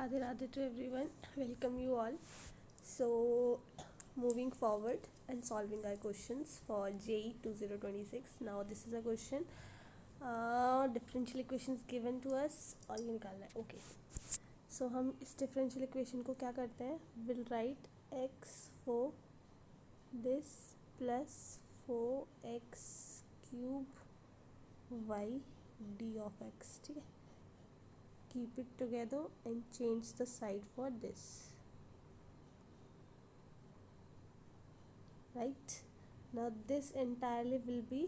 Radhe Radhe to everyone. Welcome you all. So, moving forward and solving our questions for JEE 2026. Now, this is a question. Differential equations given to us और ये निकालना है. Okay. So, हम इस differential equation को क्या करते हैं? We'll write x for this plus 4x cube y d of x. ठीक है. Keep it together and change the side for this. Right, now this entirely will be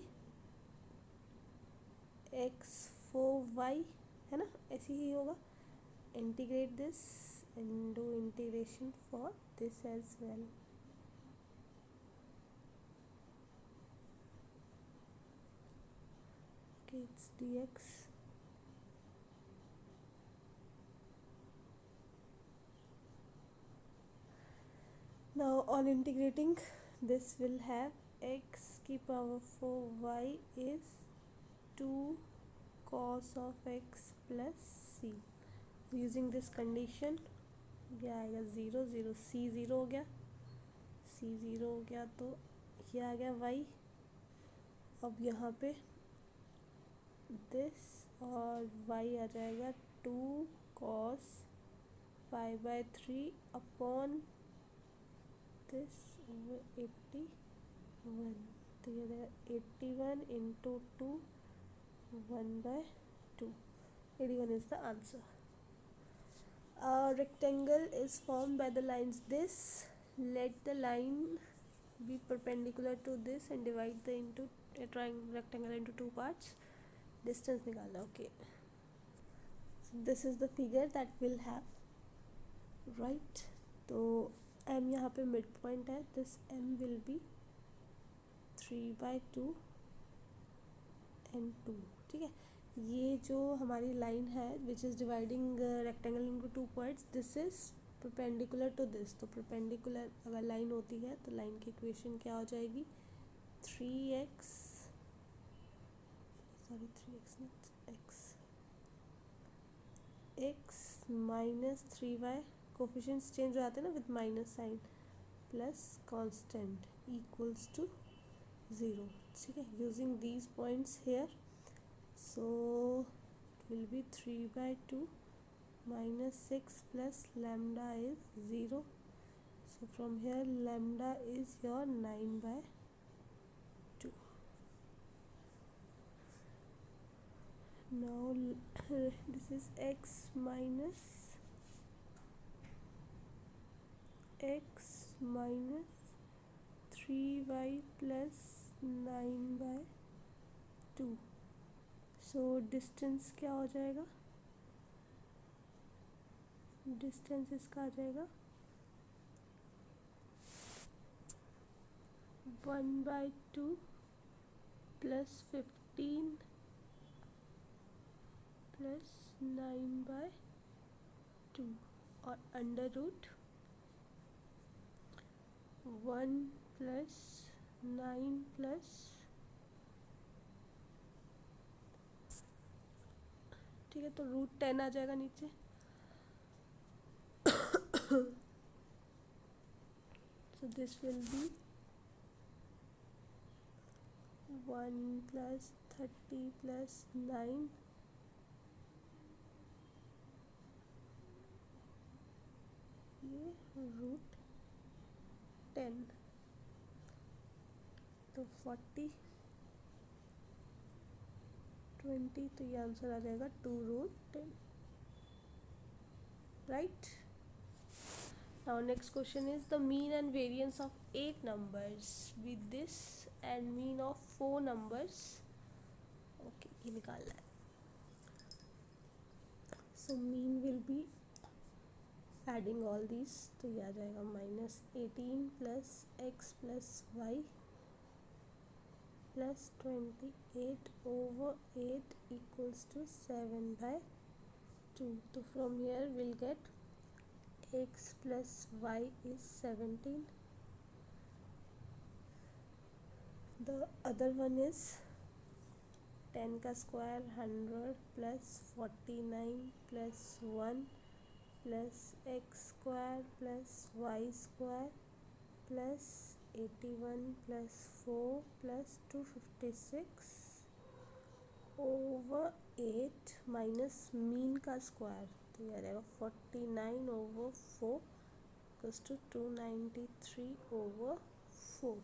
x 4y है ना, ऐसे ही होगा. Integrate this and do integration for this as well. Okay, it's dx. Now on integrating, this will have x की power 4y is 2 cos of x plus c. Using this condition क्या आएगा, 0 0 c 0 हो गया, c 0 हो गया तो ये आ गया y. अब यहाँ पे this और y आ जाएगा 2 cos 5/3 अपॉन this over 81. तो ये रहेगा 81 into 2 1/2. 81 is the answer. A rectangle is formed by the lines this. Let the line be perpendicular to this and divide the into a rectangle into two parts. Distance निकालना. Okay, so this is the figure that we'll have, right? तो m यहाँ पे mid point है. This m will be 3/2 and 2. ठीक है. ये जो हमारी लाइन है which is dividing rectangle into two parts, this is perpendicular to this. तो परपेंडिकुलर अगर लाइन होती है तो लाइन की इक्वेशन क्या हो जाएगी, 3x x minus 3y, coefficients change हो जाते हैं ना with minus sign, plus constant equals to 0. ठीक है. Using these points here, so will be 3/2 minus 6 plus lambda is 0. So from here lambda is your 9/2. Now this is x minus 3y plus 9/2. So distance क्या हो जाएगा, distance इसका आ जाएगा 1/2 plus 15 plus 9/2 और under root 1 plus 9 plus, ठीक है, तो root 10 आ जाएगा नीचे. So this will be 1 plus 30 plus 9 ये रूट 10. तो 40 20, तो ये आंसर आ जाएगा 2√10. Right. Now next question is the mean and variance of 8 numbers with this and mean of 4 numbers. Okay, ये निकालना है. So mean will be adding all these, तो ये आ जाएगा -18 plus x plus y plus 28 over 8 equals to 7/2. So from here we'll get x plus y is 17. The other one is 10 का square 100 plus 49 plus 1 plus x square plus y square plus 81 plus 4 plus 256 over 8 minus mean का square, तो यह रहेगा 49 over 4 equals to 293 over 4।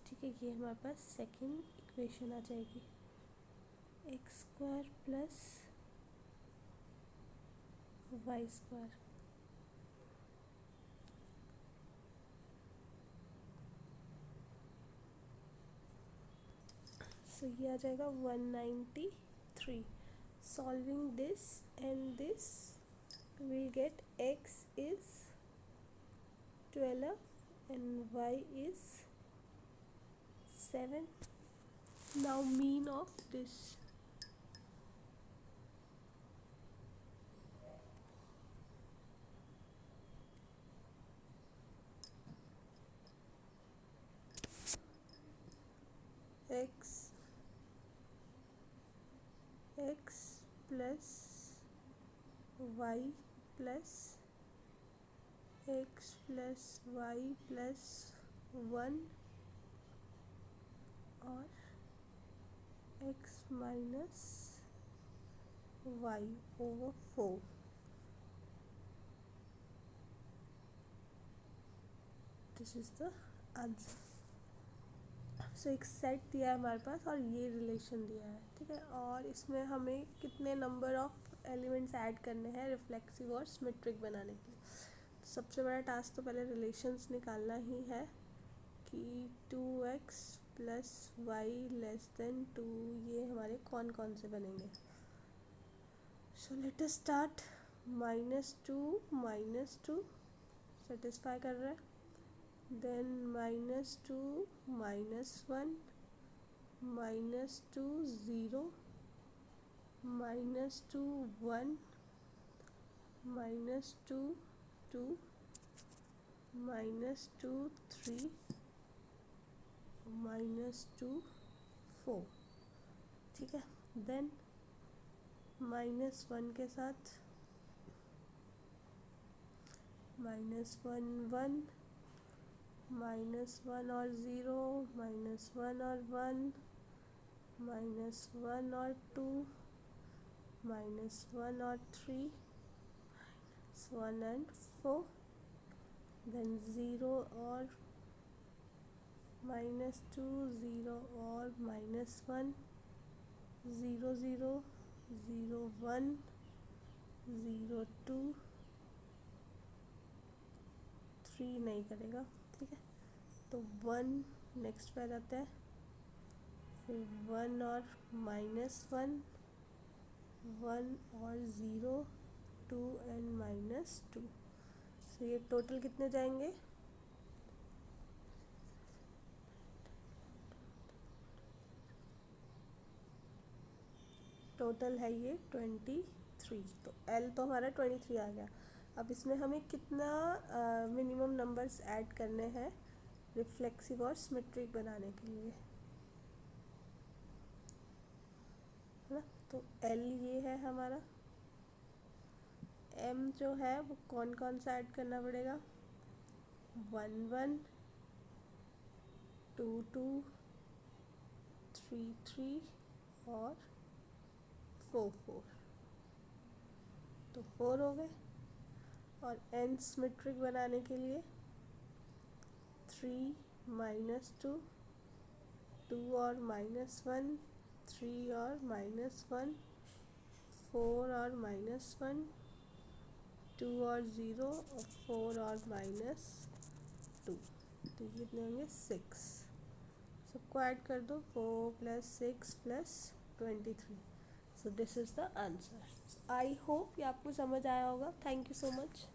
ठीक है, ये हमारे पास second equation आ जाएगी। X square plus y square, so ये आ जाएगा 193। Solving this and this we'll get x is 12 and y is 7. Now mean of this, x plus y plus x plus y plus 1 और x minus y over 4। This is the answer. So एक set दिया है हमारे पास और ये relation दिया है। ठीक है, और इसमें हमें कितने नंबर ऑफ एलिमेंट्स ऐड करने हैं रिफ्लेक्सिव और सिमेट्रिक बनाने के लिए। तो सबसे बड़ा टास्क तो पहले रिलेशंस निकालना ही है कि 2x plus Y less than 2 ये हमारे कौन कौन से बनेंगे। So let us start. -2 satisfy कर रहा है, then -2 -1 -2 0 -2 1 -2 2 -2 3 -2 4। ठीक है, देन -1 के साथ -1 1 -1 और 0 -1 और 1 -1 और 2 -1 और 3 1 and 4, then 0 और -2 0 और -1 0 0 0 1 0 2 3 नहीं करेगा। ठीक है, तो 1 नेक्स्ट पे आ जाता है, फिर 1 और -1 1 और 0 2 एंड -2। सो ये टोटल कितने जाएंगे, टोटल है ये 23। तो L तो हमारा 23 आ गया। अब इसमें हमें कितना मिनिमम नंबर्स ऐड करने हैं रिफ्लेक्सिव और सिमेट्रिक बनाने के लिए, है ना। तो L ये है हमारा, M जो है वो कौन कौन सा ऐड करना पड़ेगा, 1 1 2 2 3 3 और 4 4, तो 4 हो गए। और N सिमेट्रिक बनाने के लिए 3 -2 2 और -1 3 और -1 4 और -1 2 और 0 और 4 और -2, तो ये कितने होंगे 6। सबको ऐड कर दो, 4 + 6 + 23। So this is the answer. I hope ये आपको समझ आया होगा। Thank you so much.